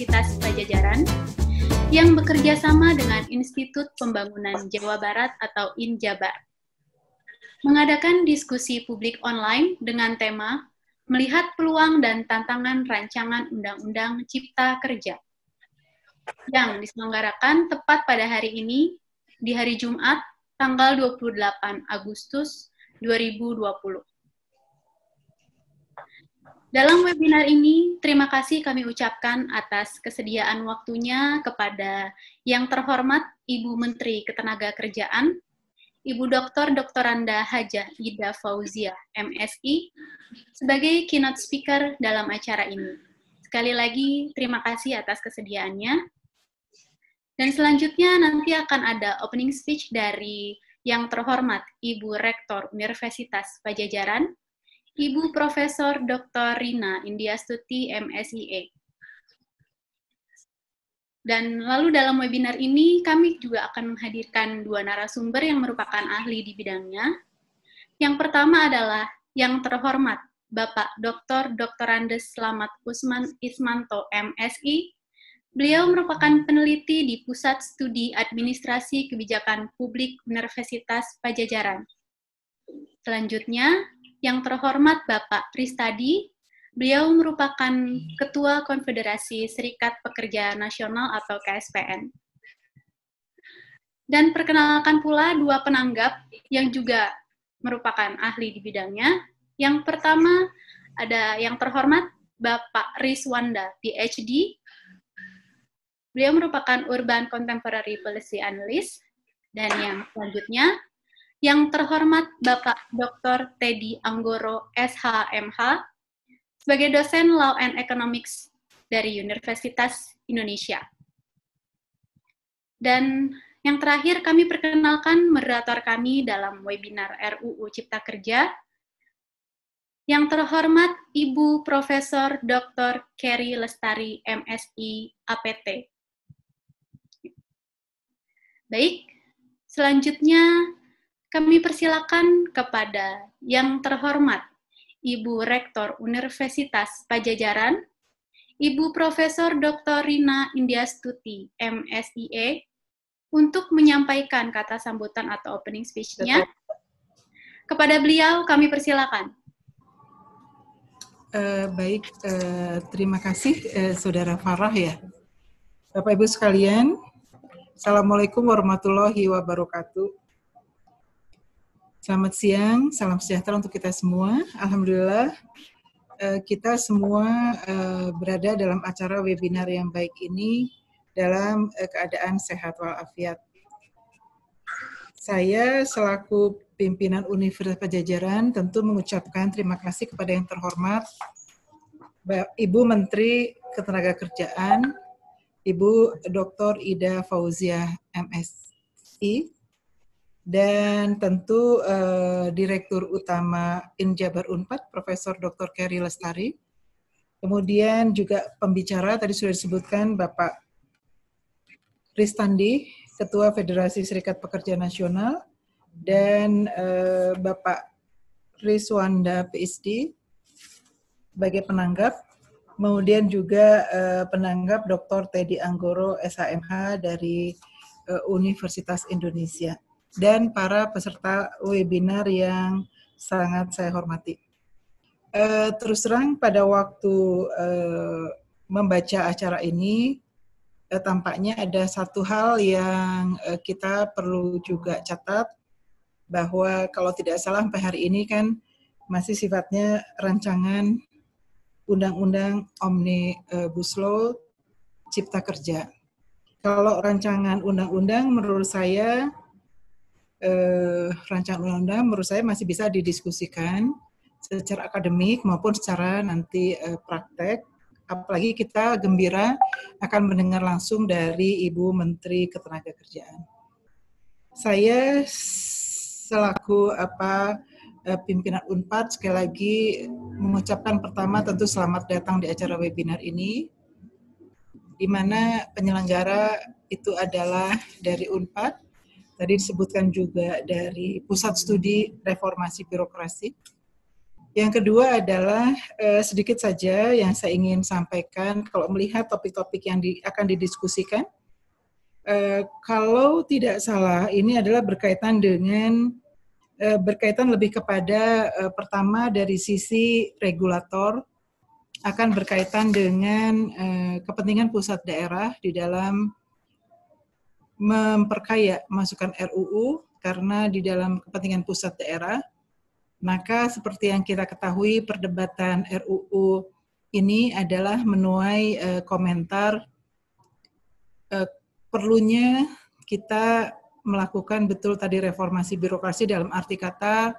Universitas Pajajaran yang bekerja sama dengan Institut Pembangunan Jawa Barat atau INJABAR, mengadakan diskusi publik online dengan tema Melihat Peluang dan Tantangan Rancangan Undang-Undang Cipta Kerja, yang diselenggarakan tepat pada hari ini, di hari Jumat, tanggal 28 Agustus 2020. Dalam webinar ini, terima kasih kami ucapkan atas kesediaan waktunya kepada yang terhormat Ibu Menteri Ketenagakerjaan, Ibu Dr. Doktoranda Hajah Ida Fauziah, MSI, sebagai keynote speaker dalam acara ini. Sekali lagi, terima kasih atas kesediaannya. Dan selanjutnya nanti akan ada opening speech dari yang terhormat Ibu Rektor Universitas Pajajaran, Ibu Profesor Dr. Rina Indiastuti, MSIE. Dan lalu dalam webinar ini kami juga akan menghadirkan dua narasumber yang merupakan ahli di bidangnya. Yang pertama adalah yang terhormat Bapak Dr. Andes Slamet Usman Ismanto, MSI. Beliau merupakan peneliti di Pusat Studi Administrasi Kebijakan Publik Universitas Pajajaran. Selanjutnya, yang terhormat Bapak Tristadi, beliau merupakan Ketua Konfederasi Serikat Pekerja Nasional atau KSPN. Dan perkenalkan pula dua penanggap yang juga merupakan ahli di bidangnya. Yang pertama ada yang terhormat Bapak Rizwanda, PhD. Beliau merupakan Urban Contemporary Policy Analyst. Dan yang selanjutnya, yang terhormat Bapak Dr. Teddy Anggoro, SHMH, sebagai dosen Law and Economics dari Universitas Indonesia. Dan yang terakhir, kami perkenalkan moderator kami dalam webinar RUU Cipta Kerja, yang terhormat Ibu Profesor Dr. Kerry Lestari, MSI, APT. Baik, selanjutnya kami persilakan kepada yang terhormat Ibu Rektor Universitas Pajajaran, Ibu Profesor Dr. Rina Indiastuti, MSIE, untuk menyampaikan kata sambutan atau opening speech-nya. Kepada beliau kami persilakan. Baik, terima kasih Saudara Farah ya. Bapak Ibu sekalian, Assalamualaikum warahmatullahi wabarakatuh. Selamat siang, salam sejahtera untuk kita semua. Alhamdulillah, kita semua berada dalam acara webinar yang baik ini dalam keadaan sehat walafiat. Saya selaku pimpinan Universitas Pajajaran tentu mengucapkan terima kasih kepada yang terhormat Ibu Menteri Ketenagakerjaan, Ibu Dr. Ida Fauziah, MSI, dan tentu Direktur Utama INJABAR Unpad, Profesor Dr. Kerry Lestari. Kemudian juga pembicara tadi sudah disebutkan Bapak Tristadi, Ketua Federasi Serikat Pekerja Nasional, dan Bapak Rizwanda, PhD, sebagai penanggap. Kemudian juga penanggap Dr. Teddy Anggoro, SHMH dari Universitas Indonesia. Dan para peserta webinar yang sangat saya hormati. Terus terang pada waktu membaca acara ini, tampaknya ada satu hal yang kita perlu juga catat, bahwa kalau tidak salah sampai hari ini kan masih sifatnya rancangan Undang-Undang Omnibus Law Cipta Kerja. Kalau rancangan undang-undang menurut saya rancangan undang-undang menurut saya masih bisa didiskusikan secara akademik maupun secara nanti praktek. Apalagi kita gembira akan mendengar langsung dari Ibu Menteri Ketenagakerjaan. Saya selaku pimpinan Unpad sekali lagi mengucapkan pertama tentu selamat datang di acara webinar ini, di mana penyelenggara itu adalah dari Unpad. Tadi disebutkan juga dari Pusat Studi Reformasi Birokrasi. Yang kedua adalah sedikit saja yang saya ingin sampaikan kalau melihat topik-topik yang akan didiskusikan. Kalau tidak salah, ini adalah berkaitan lebih kepada pertama dari sisi regulator, akan berkaitan dengan kepentingan pusat daerah di dalam memperkaya masukan RUU, karena di dalam kepentingan pusat daerah, maka seperti yang kita ketahui perdebatan RUU ini adalah menuai komentar perlunya kita melakukan betul tadi reformasi birokrasi dalam arti kata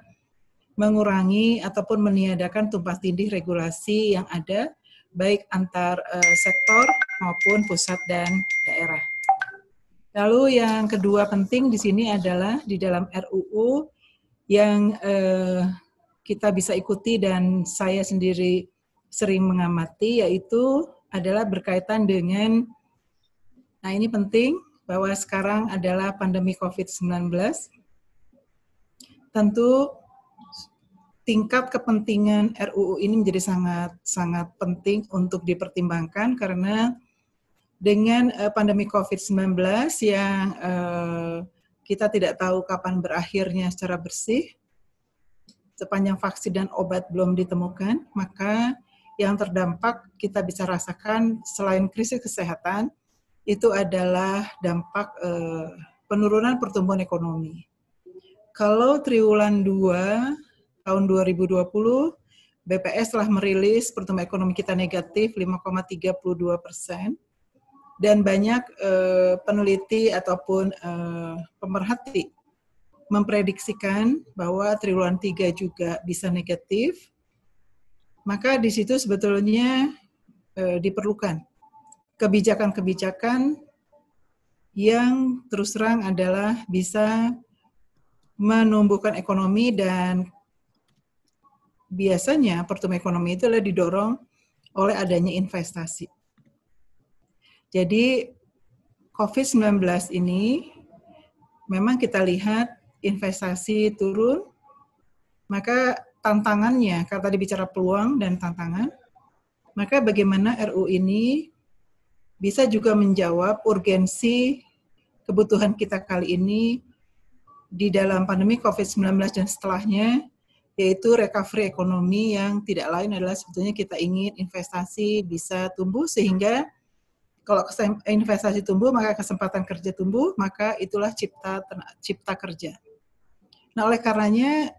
mengurangi ataupun meniadakan tumpang tindih regulasi yang ada baik antar sektor maupun pusat dan daerah. Lalu yang kedua penting di sini adalah di dalam RUU yang kita bisa ikuti dan saya sendiri sering mengamati, yaitu adalah berkaitan dengan, nah ini penting, bahwa sekarang adalah pandemi COVID-19. Tentu tingkat kepentingan RUU ini menjadi sangat penting untuk dipertimbangkan, karena dengan pandemi COVID-19 yang kita tidak tahu kapan berakhirnya secara bersih, sepanjang vaksin dan obat belum ditemukan, maka yang terdampak kita bisa rasakan selain krisis kesehatan, itu adalah dampak penurunan pertumbuhan ekonomi. Kalau triwulan 2 tahun 2020, BPS telah merilis pertumbuhan ekonomi kita negatif 5,32%, dan banyak peneliti ataupun pemerhati memprediksikan bahwa triwulan 3 juga bisa negatif. Maka di situ sebetulnya diperlukan kebijakan-kebijakan yang terus terang adalah bisa menumbuhkan ekonomi, dan biasanya pertumbuhan ekonomi itu adalah didorong oleh adanya investasi. Jadi COVID-19 ini memang kita lihat investasi turun, maka tantangannya, kalau tadi bicara peluang dan tantangan, maka bagaimana RUU ini bisa juga menjawab urgensi kebutuhan kita kali ini di dalam pandemi COVID-19 dan setelahnya, yaitu recovery ekonomi yang tidak lain adalah sebetulnya kita ingin investasi bisa tumbuh, sehingga kalau investasi tumbuh, maka kesempatan kerja tumbuh, maka itulah cipta kerja. Nah, oleh karenanya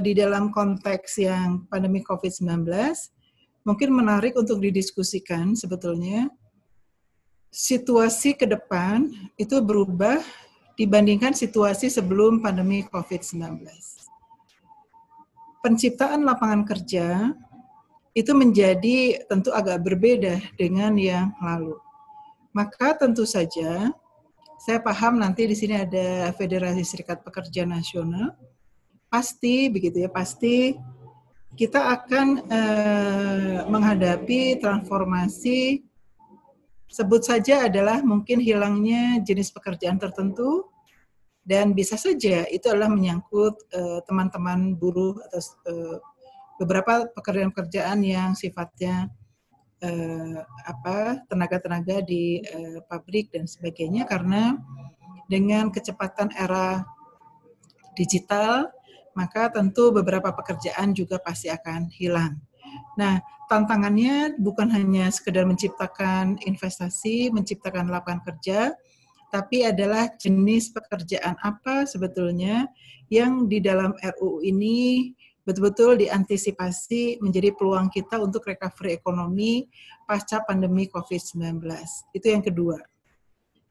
di dalam konteks yang pandemi COVID-19, mungkin menarik untuk didiskusikan sebetulnya situasi ke depan itu berubah dibandingkan situasi sebelum pandemi COVID-19. Penciptaan lapangan kerja itu menjadi tentu agak berbeda dengan yang lalu. Maka tentu saja, saya paham nanti di sini ada Federasi Serikat Pekerja Nasional, pasti begitu ya, pasti kita akan menghadapi transformasi, sebut saja adalah mungkin hilangnya jenis pekerjaan tertentu, dan bisa saja itu adalah menyangkut teman-teman buruh atau beberapa pekerjaan-pekerjaan yang sifatnya tenaga-tenaga di pabrik dan sebagainya, karena dengan kecepatan era digital, maka tentu beberapa pekerjaan juga pasti akan hilang. Nah, tantangannya bukan hanya sekedar menciptakan investasi, menciptakan lapangan kerja, tapi adalah jenis pekerjaan apa sebetulnya yang di dalam RUU ini betul-betul diantisipasi menjadi peluang kita untuk recovery ekonomi pasca pandemi COVID-19. Itu yang kedua.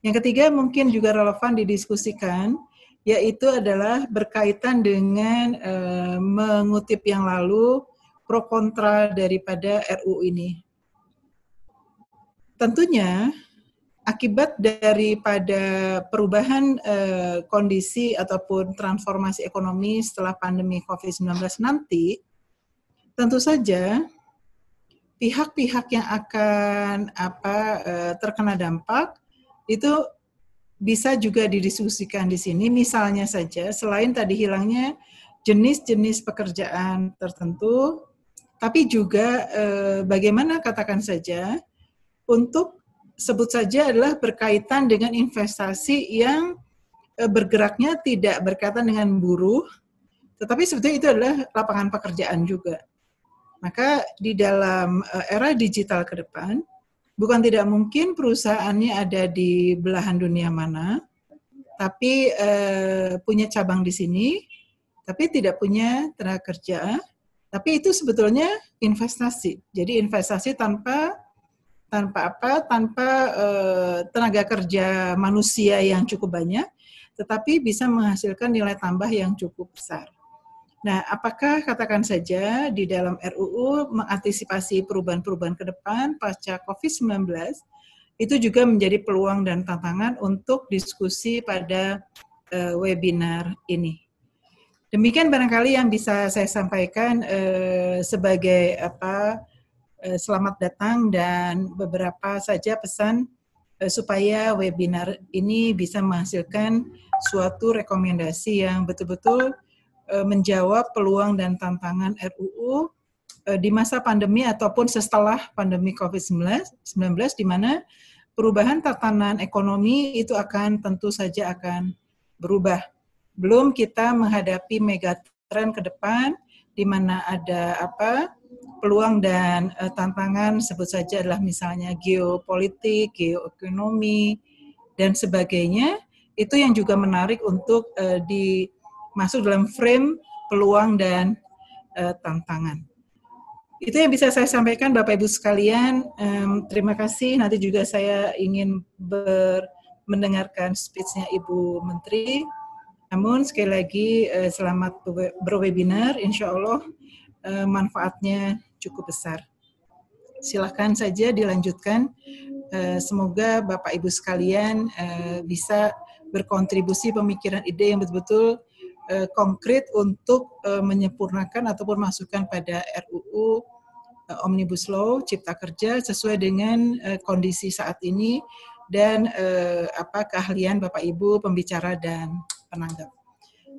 Yang ketiga mungkin juga relevan didiskusikan, yaitu adalah berkaitan dengan mengutip yang lalu pro kontra daripada RUU ini. Tentunya akibat daripada perubahan kondisi ataupun transformasi ekonomi setelah pandemi COVID-19 nanti, tentu saja pihak-pihak yang akan terkena dampak itu bisa juga didiskusikan di sini. Misalnya saja, selain tadi hilangnya jenis-jenis pekerjaan tertentu, tapi juga bagaimana katakan saja untuk sebut saja adalah berkaitan dengan investasi yang bergeraknya tidak berkaitan dengan buruh, tetapi sebetulnya itu adalah lapangan pekerjaan juga. Maka di dalam era digital ke depan, bukan tidak mungkin perusahaannya ada di belahan dunia mana, tapi punya cabang di sini, tapi tidak punya tenaga kerja, tapi itu sebetulnya investasi. Jadi investasi tanpa tenaga kerja manusia yang cukup banyak, tetapi bisa menghasilkan nilai tambah yang cukup besar. Nah, apakah katakan saja di dalam RUU mengantisipasi perubahan-perubahan ke depan pasca COVID-19 itu juga menjadi peluang dan tantangan untuk diskusi pada webinar ini. Demikian barangkali yang bisa saya sampaikan sebagai selamat datang dan beberapa saja pesan supaya webinar ini bisa menghasilkan suatu rekomendasi yang betul-betul menjawab peluang dan tantangan RUU di masa pandemi ataupun setelah pandemi COVID-19, di mana perubahan tatanan ekonomi itu akan tentu saja akan berubah. Belum kita menghadapi megatrend ke depan, di mana ada peluang dan tantangan sebut saja adalah misalnya geopolitik, geoekonomi, dan sebagainya. Itu yang juga menarik untuk masuk dalam frame peluang dan tantangan. Itu yang bisa saya sampaikan Bapak Ibu sekalian. Terima kasih. Nanti juga saya ingin mendengarkan speech-nya Ibu Menteri. Namun sekali lagi selamat berwebinar. Insya Allah manfaatnya cukup besar. Silakan saja dilanjutkan. Semoga Bapak Ibu sekalian bisa berkontribusi pemikiran ide yang betul-betul konkret untuk menyempurnakan ataupun masukkan pada RUU Omnibus Law Cipta Kerja sesuai dengan kondisi saat ini dan keahlian Bapak Ibu pembicara dan penanggap.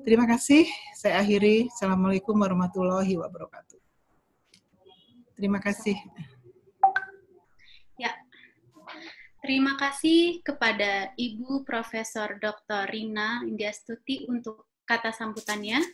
Terima kasih. Saya akhiri. Assalamualaikum warahmatullahi wabarakatuh. Terima kasih. Ya. Terima kasih kepada Ibu Profesor Dr. Rina Indiastuti untuk kata sambutannya.